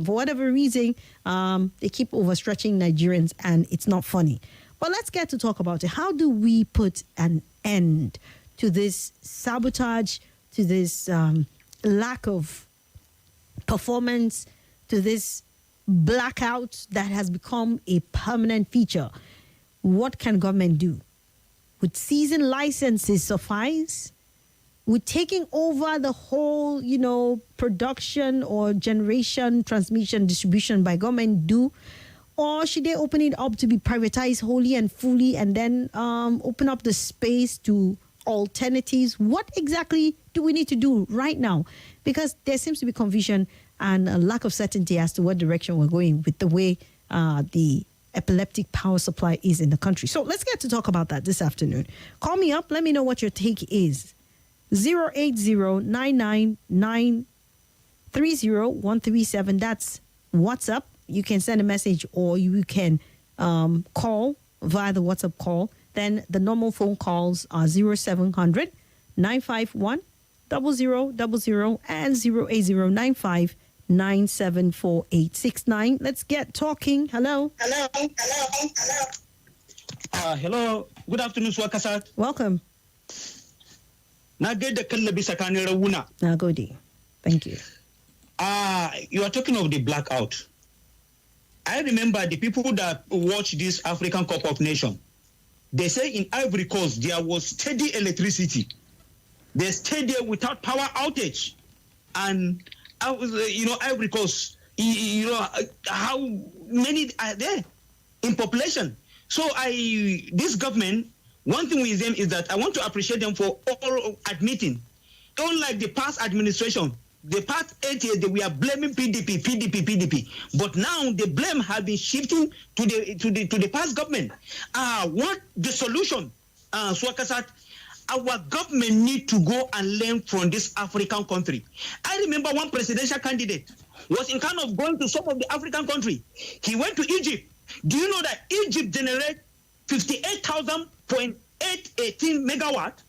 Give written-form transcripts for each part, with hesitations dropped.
For whatever reason, they keep overstretching Nigerians, and it's not funny. But let's get to talk about it. How do we put an end to this sabotage, to this lack of performance, to this blackout that has become a permanent feature? What can government do? Would season licenses suffice? Would taking over the whole, production or generation, transmission, distribution by government do? Or should they open it up to be privatized wholly and fully, and then open up the space to alternatives? What exactly do we need to do right now? Because there seems to be confusion and a lack of certainty as to what direction we're going with the way the epileptic power supply is in the country. So let's get to talk about that this afternoon. Call me up. Let me know what your take is. 080-999-30137. That's WhatsApp. You can send a message or you can call via the WhatsApp call. Then the normal phone calls are 0700 951 0000 and 08095974869. Let's get talking. Hello. Hello. Good afternoon, Swat. Welcome. Nagodi. Thank you. You are talking of the blackout. I remember the people that watch this African Cup of Nations. They say in Ivory Coast there was steady electricity. They stayed there without power outage. And Ivory Coast, how many are there in population? So this government, one thing with them is that I want to appreciate them for all admitting, unlike the past administration, the past 8 years they were blaming PDP. But now the blame has been shifting to the past government. What the solution, Swakasat? Our government need to go and learn from this African country. I remember one presidential candidate was in kind of going to some of the African country. He went to Egypt. Do you know that Egypt generates 58,000.818 megawatt,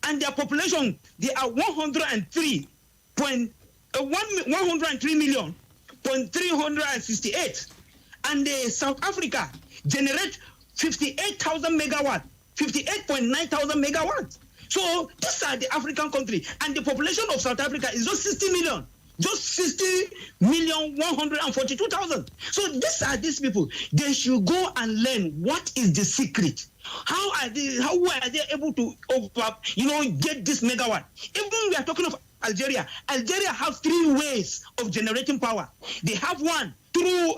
and their population, they are 103,368, and South Africa generate 58,000 megawatt, 58.9 thousand megawatts. So these are the African country, and the population of South Africa is just 60 million. Just 60,142,000. So these people. They should go and learn what is the secret. How were they able to get this megawatt? Even we are talking of Algeria. Algeria has 3 ways of generating power. They have one through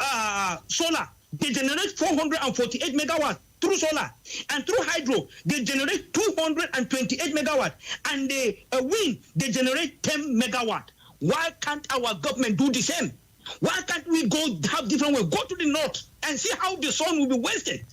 solar. They generate 448 megawatts through solar, and through hydro they generate 228 megawatt, and the wind they generate 10 megawatt. Why can't our government do the same? Why can't we go have different way? Go to the north and see how the sun will be wasted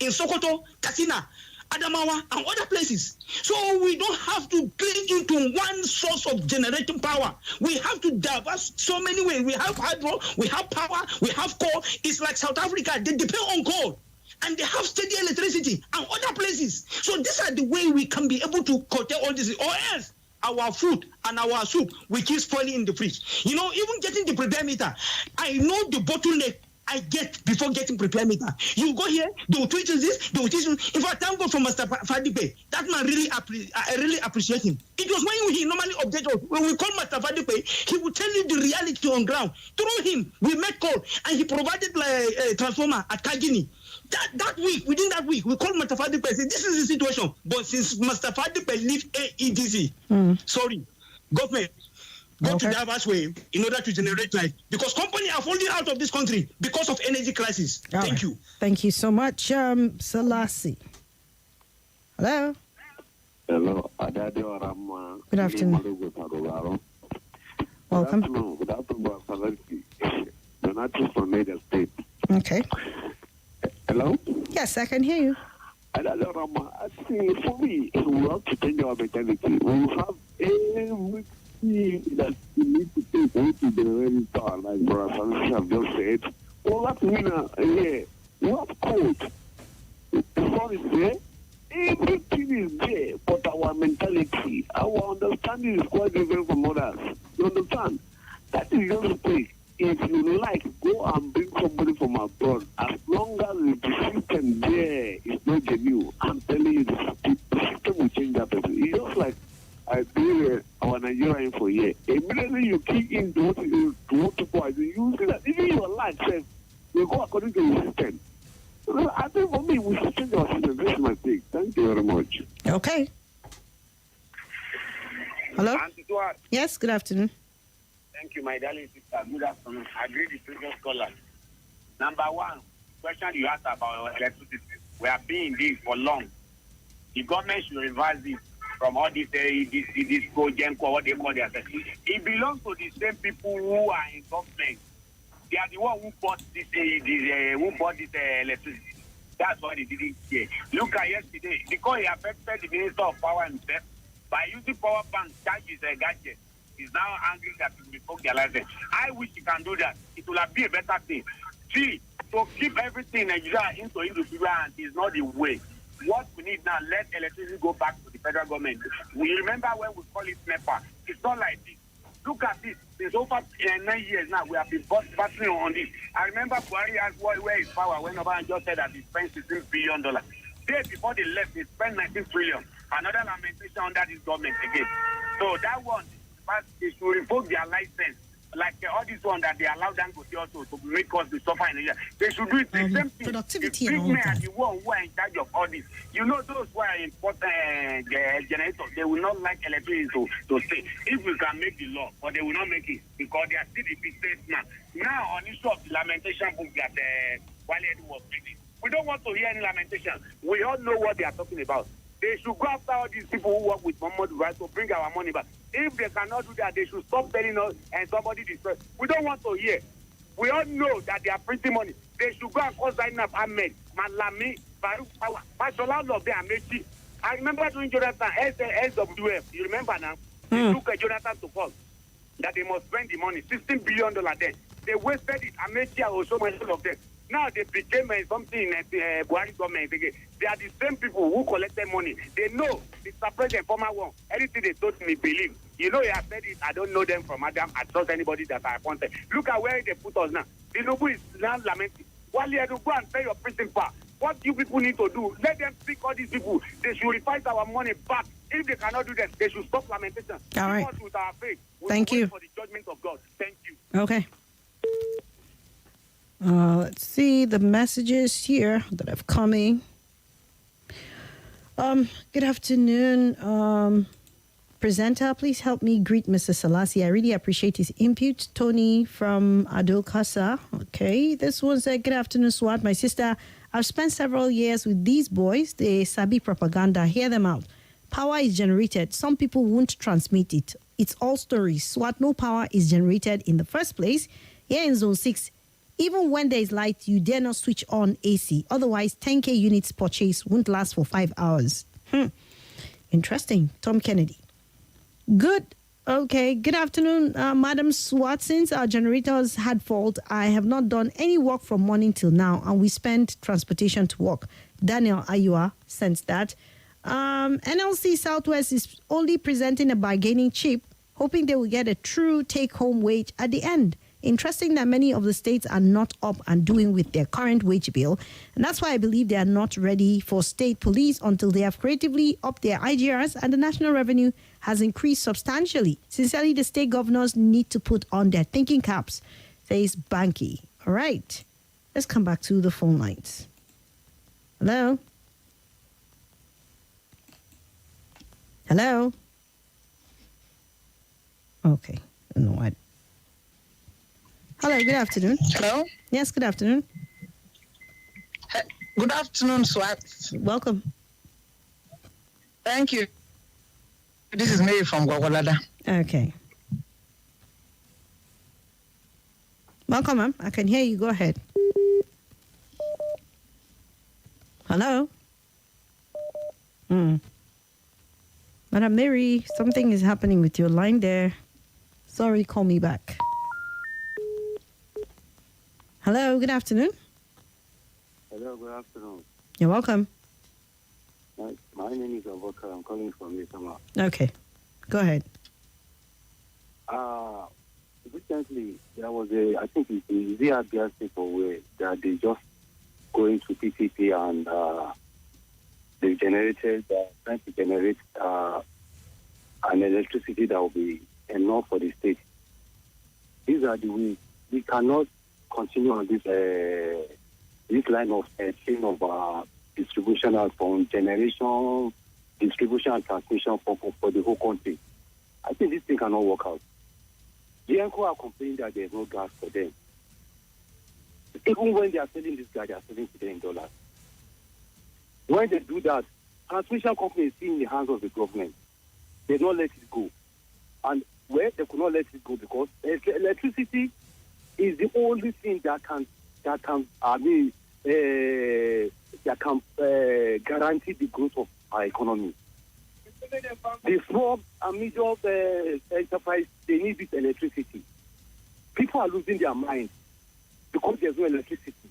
in Sokoto, Katsina, Adamawa, and other places. So we don't have to cling into one source of generating power. We have to diverse so many ways. We have hydro, we have power, we have coal. It's like South Africa. They depend on coal, and they have steady electricity and other places. So these are the way we can be able to curtail all this, or else our food and our soup we keep spoiling in the fridge. Even getting the prepare meter, I know the bottleneck I get before getting prepare meter. You go here, they will teach you this, they will teach you. In fact, thank God for Master Fadipe. That man I really appreciate him. It was when he normally update us. When we call Master Fadipe, he will tell you the reality on ground. Through him, we met call, and he provided like a transformer at Kagini. That week, within that week, we called Master Fadipe and said, this is the situation. But since Master Fadipe leave AEDC, sorry, government, go to the diverse way in order to generate light. Because companies are falling out of this country because of energy crisis. Thank you. Thank you so much, Selassie. Hello. Hello. Good afternoon. Welcome. Good afternoon. Donatus from Niger State. Okay. Hello? Yes, I can hear you. I think for me, we have to change our mentality. We have everything that we need to take into the very town, like Brother Francis have just said. Well, that winner here, we have code. The sun is there. Everything is there, but our mentality, our understanding is quite different from others. You understand? That is just the thing. if you like, go and bring somebody from abroad. As long as the system there is not genuine, I'm telling you, the system will change that person. It's just like I been our Nigerian for a year. Immediately you key in to what people are doing, you see that even your life says you go according to the system. So I think for me, we should change our system. This is my take. Thank you very much. Okay. Hello? Auntie Swat, Yes, good afternoon. thank you, my darling sister. Good afternoon. I agree with the previous caller. Number one, question you asked about electricity. We have been in this for long. The government should revise this from all this project, what they call their sector. It belongs to the same people who are in government. They are the one who bought this electricity. That's why they didn't care. Look at yesterday, because he affected the Minister of Power himself by using power bank charges a gadget. He's now angry that he revoked their license. I wish he can do that. It will be a better thing. See, to keep everything in Nigeria into individual hands is not the way. What we need now, let electricity go back to the federal government. We remember when we call it NEPA. It's not like this. Look at this. Since over 9 years now, we have been battling on this. I remember Buhari asked where is power when Obama just said that he spent $16 billion. Days before they left, they spent 19 trillion. Another lamentation under this government again. So that one, they should revoke their license. Like all this one that they allow them to also to make us to suffer in Nigeria. They should do it the same thing. Productivity the and all big men that. are the one who are in charge of all this. You know, those who are important generators, they will not like electricity to stay. If we can make the law, but they will not make it because they are still the businessman. Now, on issue of the lamentation book that Wale Edu was reading, we don't want to hear any lamentation. We all know what they are talking about. They should go after all these people who work with Muhammad Buhari to bring our money back. If they cannot do that, they should stop telling us and somebody destroy. We don't want to hear. We all know that they are printing money. They should go and call Zainab Ahmed, Malami, Farouk Power, Mashallah, all of them are Mechi. I remember doing Jonathan, SWF. You remember now? They took Jonathan to court that they must spend the money, $16 billion then. They wasted it. Amechi or so many of them. Now they became something in Buhari government again. They are the same people who collected money. They know Mr. President, former one, anything they told me, believe. You know, he has said it. I don't know them from Adam. I trust anybody that I appointed. Look at where they put us now. Tinubu is now lamenting. Wale Edu, go and pay your prison power. What you people need to do, let them pick all these people. They should refight our money back. If they cannot do that, they should stop lamentation. All right. Keep us with our faith. Thank you. For the judgment of God. Thank you. Okay. Let's see the messages here that have come in. Good afternoon. Presenter, please help me greet Mr. Selassie. I really appreciate his input. Tony from Adokasa. Okay, this one said, good afternoon, Swat. My sister, I've spent several years with these boys. They sabi propaganda. Hear them out. Power is generated. Some people won't transmit it. It's all stories. Swat, no power is generated in the first place. Here in Zone 6, even when there is light, you dare not switch on AC. Otherwise, 10K units purchase won't last for 5 hours. Interesting. Tom Kennedy. Good. Okay. Good afternoon, Madam Swat. Since our generators had fault, I have not done any work from morning till now, and we spent transportation to work. Daniel Ayua sends that. NLC Southwest is only presenting a bargaining chip, hoping they will get a true take-home wage at the end. Interesting that many of the states are not up and doing with their current wage bill. And that's why I believe they are not ready for state police until they have creatively upped their IGRs and the national revenue has increased substantially. Sincerely, the state governors need to put on their thinking caps, says Banky. All right, let's come back to the phone lines. Hello? Hello? Okay, I don't know what. Hello, good afternoon. Hello? Yes, good afternoon. Good afternoon, Swat. Welcome. Thank you. This is Mary from Gwagwalada. Okay. Welcome, ma'am. I can hear you. Go ahead. Hello? Madam Mary, something is happening with your line there. Sorry, call me back. Hello, good afternoon. Hello, good afternoon. You're welcome. My name is Abubakar. I'm calling from Yatama. Okay, go ahead. recently there was I think it's the ZRBS people where that they just going to PPP and they generated, trying to generate an electricity that will be enough for the state. These are the ways. We cannot continue on this line of chain of distribution from generation, distribution and transmission for the whole country. I think this thing cannot work out. The ENCO are complaining that there's no gas for them. Even when they are selling this gas, they are selling to them in dollars. When they do that, transmission company is still in the hands of the government. They don't let it go. And where they could not let it go because electricity is the only thing that can guarantee the growth of our economy. The small and medium enterprise, they need this electricity. People are losing their minds because there's no electricity.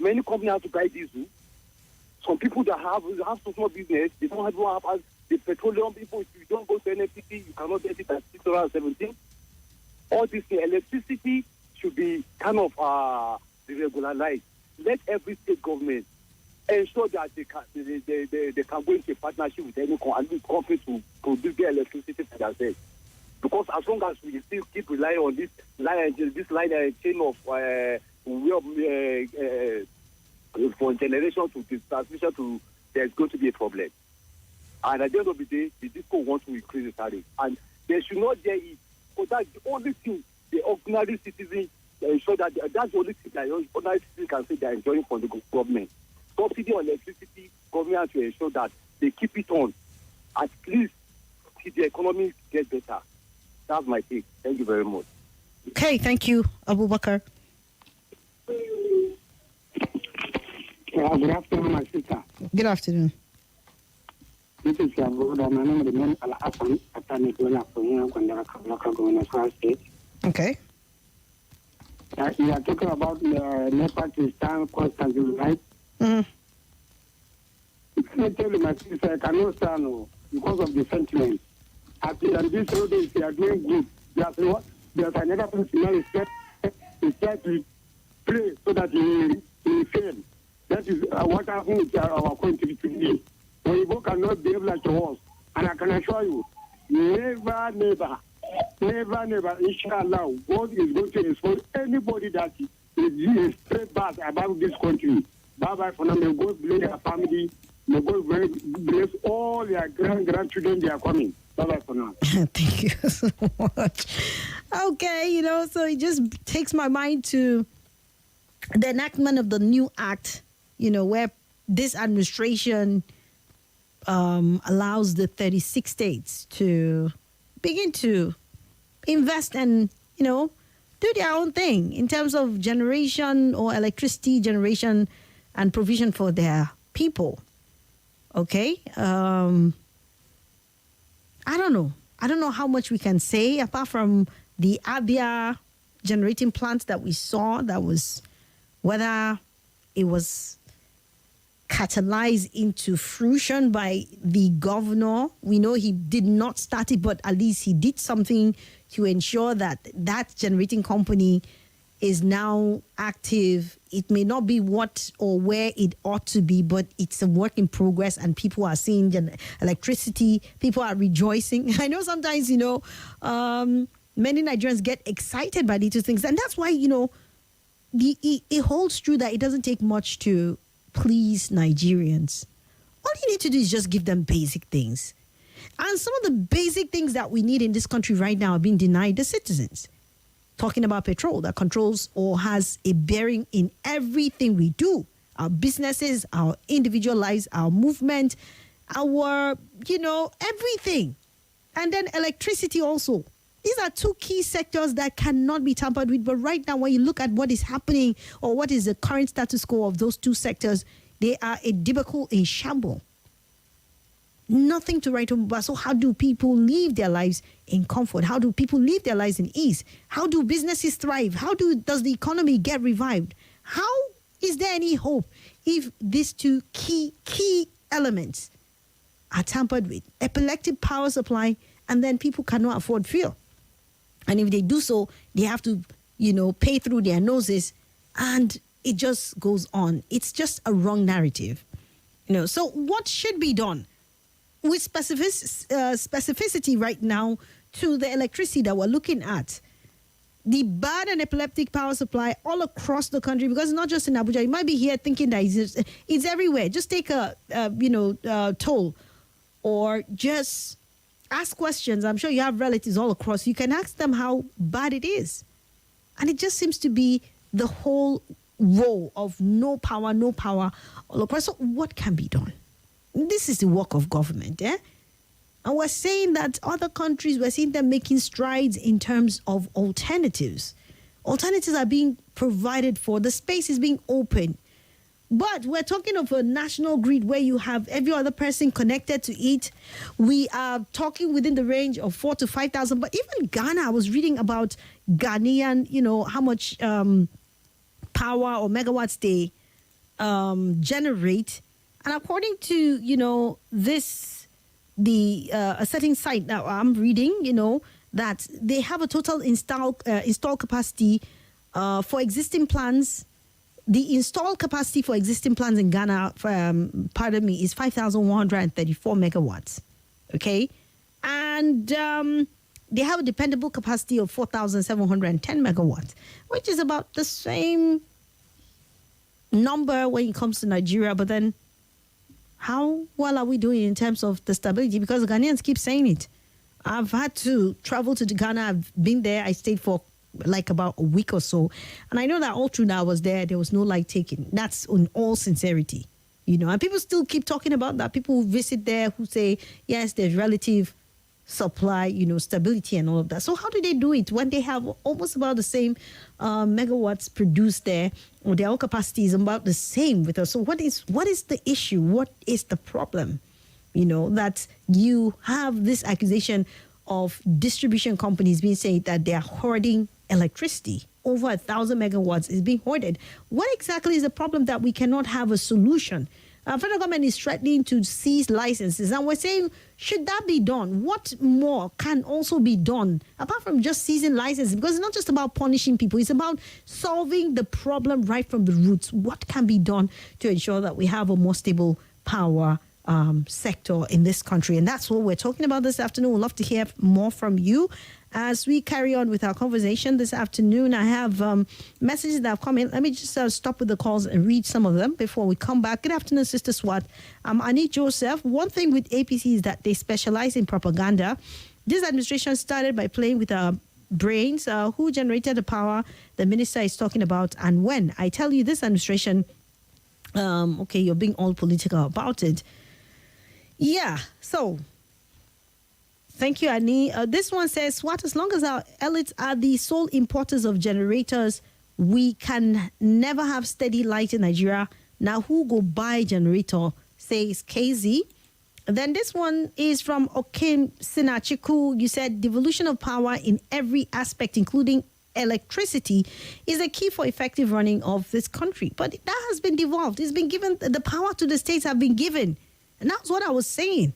Many companies have to buy diesel. Some people that have small business, they don't have the petroleum people. If you don't go to NFCT, you cannot get it at $6.17. All this electricity should be kind of regularized. Let every state government ensure that they can go into a partnership with any company to produce their electricity for themselves. Because as long as we still keep relying on this line chain of from generation to transmission to, there's going to be a problem. And at the end of the day, the DISCO wants to increase the tariff. And they should not dare it. Because that's the only thing the ordinary citizen ensure that that's the only thing that ordinary citizen can say they're enjoying from the government. Subsidy on electricity, government has to ensure that they keep it on at least till the economy gets better. That's my take. Thank you very much. Okay, thank you, Abubakar. Good afternoon, my sister. Good afternoon. This is your brother. My name is Al-Hassan. State. Okay. You are talking about the NEPA to stand constantly, right? Mm-hmm. Let me tell you, my sister, I cannot stand because of the sentiment. After this road is they are doing good. There's another person now is trying to pray so that he fail. That is what happened with our country today. When you cannot behave like a horse. And I can assure you, never, inshallah, God is going to expose anybody that is straight bad about this country. Bye-bye for now. May God bless their family. May God bless all their grandchildren they are coming. Bye-bye for now. Thank you so much. Okay, so it just takes my mind to the enactment of the new act, where this administration allows the 36 states to begin to invest and, do their own thing in terms of generation or electricity generation and provision for their people. Okay? I don't know. I don't know how much we can say apart from the Abia generating plant that we saw, that was whether it was catalyzed into fruition by the governor. We know he did not start it, but at least he did something to ensure that that generating company is now active. It may not be what or where it ought to be, but it's a work in progress and people are seeing electricity. People are rejoicing. I know sometimes, many Nigerians get excited by these two things. And that's why, it holds true that it doesn't take much to please Nigerians. All you need to do is just give them basic things. And some of the basic things that we need in this country right now are being denied the citizens. Talking about petrol that controls or has a bearing in everything we do. Our businesses, our individual lives, our movement, our, everything. And then electricity also. These are two key sectors that cannot be tampered with. But right now, when you look at what is happening or what is the current status quo of those two sectors, they are a debacle, a shamble. Nothing to write home about. So how do people live their lives in comfort? How do people live their lives in ease? How do businesses thrive? How does the economy get revived? How is there any hope if these two key elements are tampered with? Epileptic power supply, and then people cannot afford fuel. And if they do so, they have to, pay through their noses, and it just goes on. It's just a wrong narrative. So what should be done with specificity right now to the electricity that we're looking at? The bad and epileptic power supply all across the country, because it's not just in Abuja. You might be here thinking that it's everywhere. Just take a toll, or just ask questions. I'm sure you have relatives all across. You can ask them how bad it is. And it just seems to be the whole woe of no power all across. So what can be done? This is the work of government, eh? And we're saying that other countries, we're seeing them making strides in terms of alternatives. Alternatives are being provided for. The space is being opened. But we're talking of a national grid where you have every other person connected to it. We are talking within the range of 4,000 to 5,000. But even Ghana, I was reading about Ghanaian, how much power or megawatts they generate. And according to, a certain site that I'm reading, that they have a total install capacity for existing plants. The installed capacity for existing plants in Ghana, is 5,134 megawatts. Okay. And they have a dependable capacity of 4,710 megawatts, which is about the same number when it comes to Nigeria. But then how well are we doing in terms of the stability? Because the Ghanaians keep saying it. I've had to travel to Ghana. I've been there. I stayed for like about a week or so. And I know that all through that I was there was no light taking. That's in all sincerity. And people still keep talking about that. People who visit there who say, yes, there's relative supply, stability and all of that. So how do they do it when they have almost about the same megawatts produced there, or their own capacity is about the same with us? So what is the issue? What is the problem? That you have this accusation of distribution companies being said that they are hoarding electricity. Over 1,000 megawatts is being hoarded. What exactly is the problem that we cannot have a solution? Federal government is threatening to seize licenses, and we're saying, should that be done? What more can also be done apart from just seizing licenses? Because it's not just about punishing people, it's about solving the problem right from the roots. What can be done to ensure that we have a more stable power sector in this country? And that's what we're talking about this afternoon. We'd love to hear more from you as we carry on with our conversation this afternoon. I have messages that have come in. Let me just stop with the calls and read some of them before we come back. Good afternoon, Sister Swat. I'm Annie Joseph. One thing with APC is that they specialize in propaganda. This administration started by playing with our brains. Who generated the power the minister is talking about, and when? I tell you, this administration, okay, you're being all political about it. Yeah, so thank you, Annie. This one says, "What? As long as our elites are the sole importers of generators, we can never have steady light in Nigeria. Now, who go buy generator?" says KZ. Then this one is from Okim Sinachiku. You said, "Devolution of power in every aspect, including electricity, is a key for effective running of this country." But that has been devolved. It's been given, the power to the states have been given. And that's what I was saying.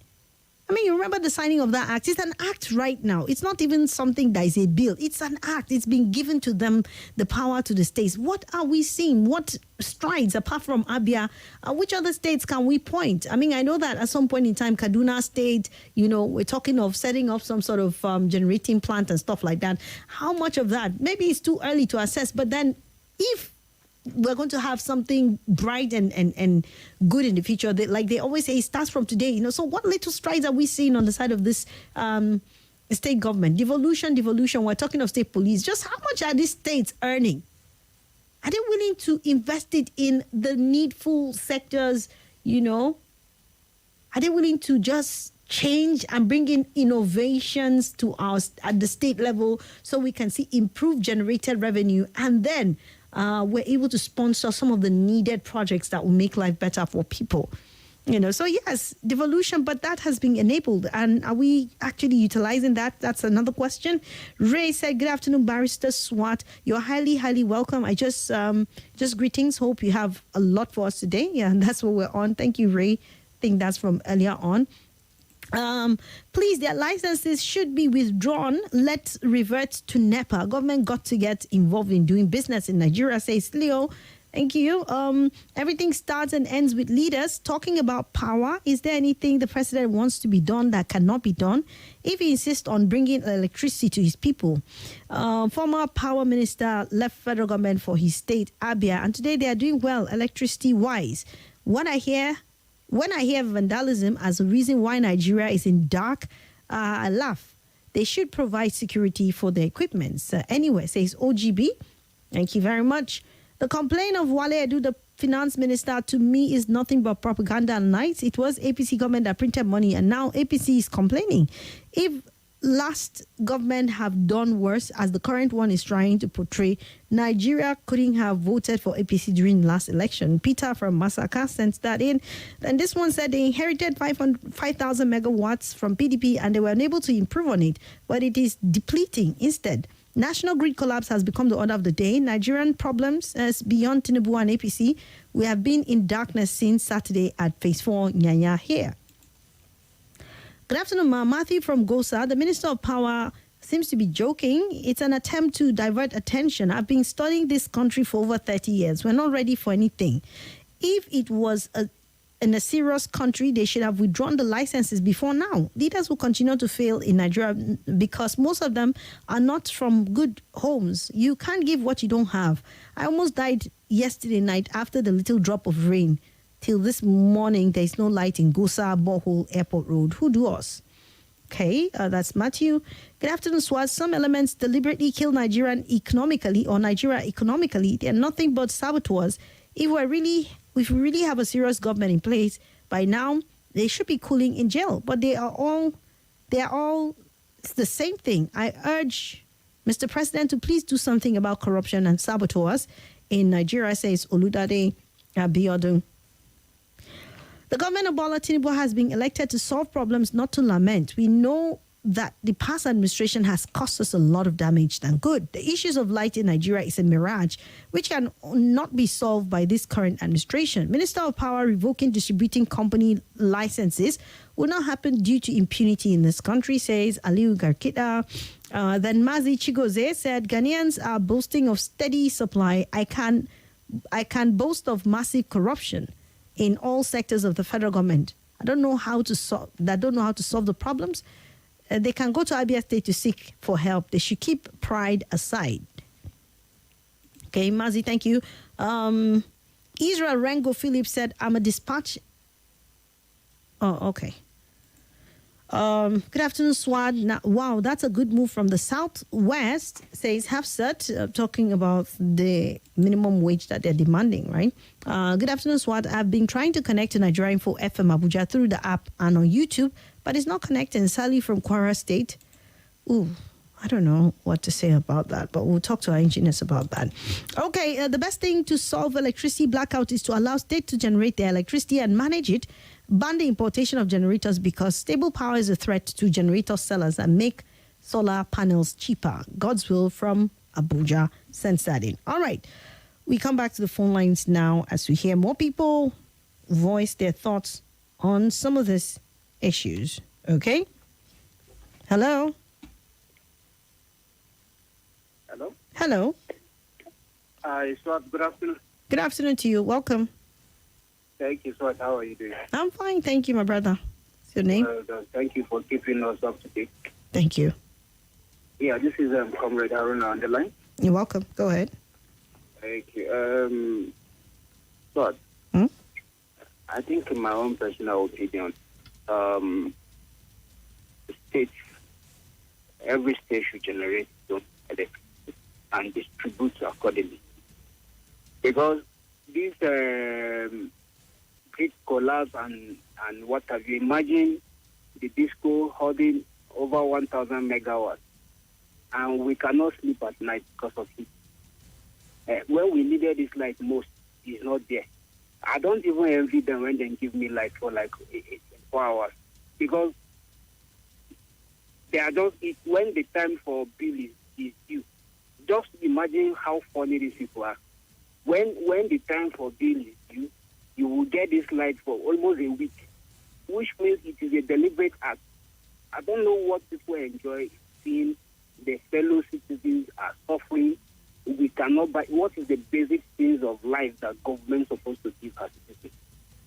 I mean, you remember the signing of that act? It's an act right now. It's not even something that is a bill. It's an act. It's been given to them, the power to the states. What are we seeing? What strides, apart from Abia, which other states can we point? I mean, I know that at some point in time, Kaduna State, we're talking of setting up some sort of generating plant and stuff like that. How much of that? Maybe it's too early to assess. But then if we're going to have something bright and good in the future, like they always say, it starts from today. So what little strides are we seeing on the side of this state government? Devolution. We're talking of state police. Just how much are these states earning? Are they willing to invest it in the needful sectors? Are they willing to just change and bring in innovations to us at the state level so we can see improved generated revenue, and then we're able to sponsor some of the needed projects that will make life better for people? So yes, devolution, but that has been enabled. And are we actually utilizing that? That's another question. Ray said, "Good afternoon, Barrister Swat. You're highly, highly welcome. I just greetings. Hope you have a lot for us today." Yeah, and that's what we're on. Thank you, Ray. I think that's from earlier on. Please, their licenses should be withdrawn. Let's revert to NEPA. Government got to get involved in doing business in Nigeria, says Leo. Thank you. Everything starts and ends with leaders talking about power. Is there anything the president wants to be done that cannot be done? If he insists on bringing electricity to his people. Former power minister left federal government for his state, Abia, and today they are doing well electricity-wise. When I hear vandalism as a reason why Nigeria is in dark, I laugh. They should provide security for their equipment. Anyway, says OGB. Thank you very much. The complaint of Wale Edu, the finance minister, to me is nothing but propaganda and lies. It was APC government that printed money, and now APC is complaining. If last government have done worse, as the current one is trying to portray, Nigeria couldn't have voted for APC during the last election. Peter from Masaka sent that in. And this one said they inherited 5,000 megawatts from PDP and they were unable to improve on it, but it is depleting instead. National grid collapse has become the order of the day. Nigerian problems is beyond Tinubu and APC. We have been in darkness since Saturday at Phase 4 Nyanya here. Good afternoon, Ma. Matthew from Gosa. The Minister of Power seems to be joking. It's an attempt to divert attention. I've been studying this country for over 30 years. We're not ready for anything. If it was in a serious country, they should have withdrawn the licenses before now. Leaders will continue to fail in Nigeria because most of them are not from good homes. You can't give what you don't have. I almost died yesterday night after the little drop of rain. Till this morning, there is no light in Gosa, Borehole, Airport Road. Who do us? Okay, that's Matthew. Good afternoon, Swat. Some elements deliberately kill Nigeria economically. They are nothing but saboteurs. If we really have a serious government in place, by now they should be cooling in jail. But they are all it's the same thing. I urge Mr. President to please do something about corruption and saboteurs in Nigeria, says Oludade Abiodun. The government of Bola Tinubu has been elected to solve problems, not to lament. We know that the past administration has cost us a lot of damage than good. The issues of light in Nigeria is a mirage, which can not be solved by this current administration. Minister of Power revoking distributing company licenses will not happen due to impunity in this country, says Aliu Garkita. Then Mazi Chigoze said, Ghanaians are boasting of steady supply. I can boast of massive corruption in all sectors of the federal government. I don't know how to solve the problems. They can go to Abia State to seek for help. They should keep pride aside. Okay, Mazi, thank you. Israel Rango Phillips said, I'm a dispatch. Oh, okay. Good afternoon, Swat. Wow, that's a good move from the Southwest, says Hafsat, talking about the minimum wage that they're demanding, right? Good afternoon, Swat. I've been trying to connect to Nigeria Info FM Abuja through the app and on YouTube, but it's not connecting. Sally from Kwara State. Ooh, I don't know what to say about that, but we'll talk to our engineers about that. Okay, the best thing to solve electricity blackout is to allow state to generate their electricity and manage it. Ban the importation of generators because stable power is a threat to generator sellers and make solar panels cheaper. God's will from Abuja sends that in. All right, we come back to the phone lines now as we hear more people voice their thoughts on some of these issues. Okay? Hello? Hello? Hello? Swat, good afternoon. Good afternoon to you. Welcome. Thank you, Swat. How are you doing? I'm fine. Thank you, my brother. What's your name? Thank you for keeping us up to date. Thank you. Yeah, this is Comrade Haruna on the line. You're welcome. Go ahead. Thank you. Swat, I think in my own personal opinion, every state should generate its own electricity and distribute accordingly. Because this grid collapse and what have you, imagine the disco holding over 1,000 megawatts and we cannot sleep at night because of it. When we needed this light most, it's not there. I don't even envy them when they give me light for like 4 hours because they are just, when the time for bill is due, just imagine how funny these people are. When the time for bill is due, you will get this light for almost a week. which means it is a deliberate act. I don't know what people enjoy seeing their fellow citizens are suffering. We cannot buy. What is the basic things of life that government is supposed to give us?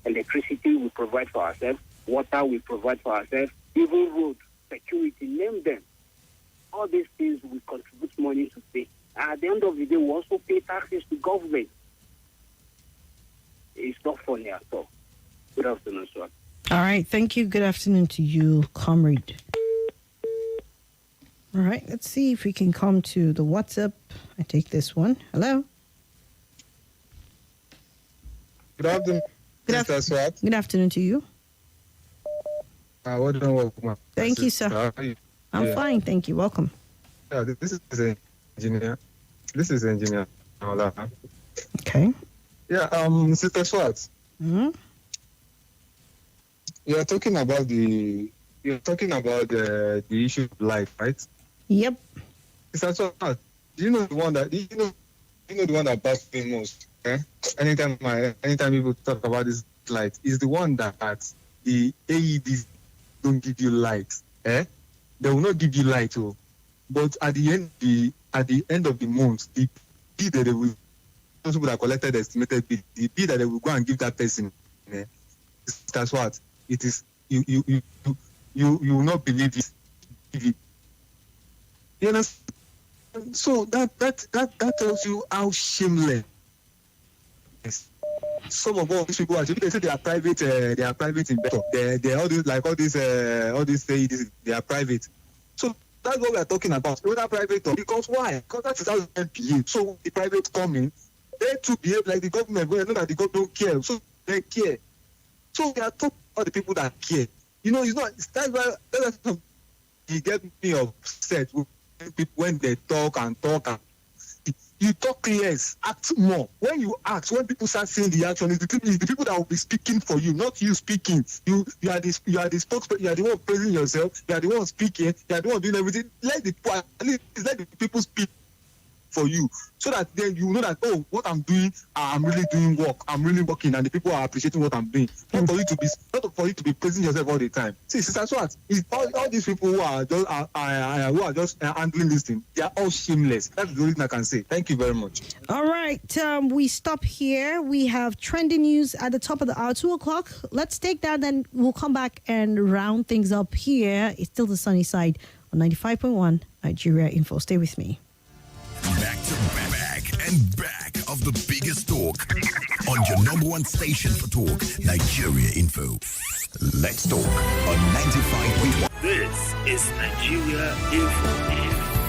Electricity we provide for ourselves, water we provide for ourselves, even road, security, name them. All these things we contribute money to pay. At the end of the day, we also pay taxes to government. It's not funny at all. Good afternoon, sir. All right. Thank you. Good afternoon to you, comrade. All right. Let's see if we can come to the WhatsApp. I take this one. Hello. Good afternoon, Mr. Swat. Good afternoon to you. What do you know? Thank you, sir. How are you? I'm fine. Thank you. Welcome. Yeah, this is an engineer. This is engineer. Okay. Yeah, Mr. Swat. Mm-hmm. You're talking about the issue of life, right? Yep. Mr. Swat, do you know the one that the one that bugs me most? Eh? Anytime people talk about this light, is the one that the AEDs don't give you light. Eh? They will not give you light, but at the end of the month, the bill that they will, those people that collected the estimated bill, the bill that they will go and give that person, that's what it is. You will not believe it. You understand? So that tells you how shameless some of all these people are. They say they are private investors. They all these AEDs, they are private. So that's what we are talking about. Whether private or because why? Because that is how the behave. So the private come in, they too behave like the government. But know that the government don't care. So they care. So we are talking about the people that care. You know, it's not. That's why you get me upset when they talk. You talk less, act more. When you act, when people start saying the action, it's the people that will be speaking for you, not you speaking. You are the spokesperson. You are the one praising yourself. You are the one speaking. You are the one doing everything. Let the people speak for you, so that then you know that, oh, what I'm doing, I'm really doing work. I'm really working, and the people are appreciating what I'm doing. Not for you to be praising yourself all the time. See, Sister Swat, all these people who are just handling this thing, they are all shameless. That's the only thing I can say. Thank you very much. All right. We stop here. We have trending news at the top of the hour, 2:00. Let's take that, then we'll come back and round things up here. It's still the sunny side on 95.1 Nigeria Info. Stay with me. Back of the biggest talk on your number one station for talk, Nigeria Info. Let's talk on 95.1. This is Nigeria Info.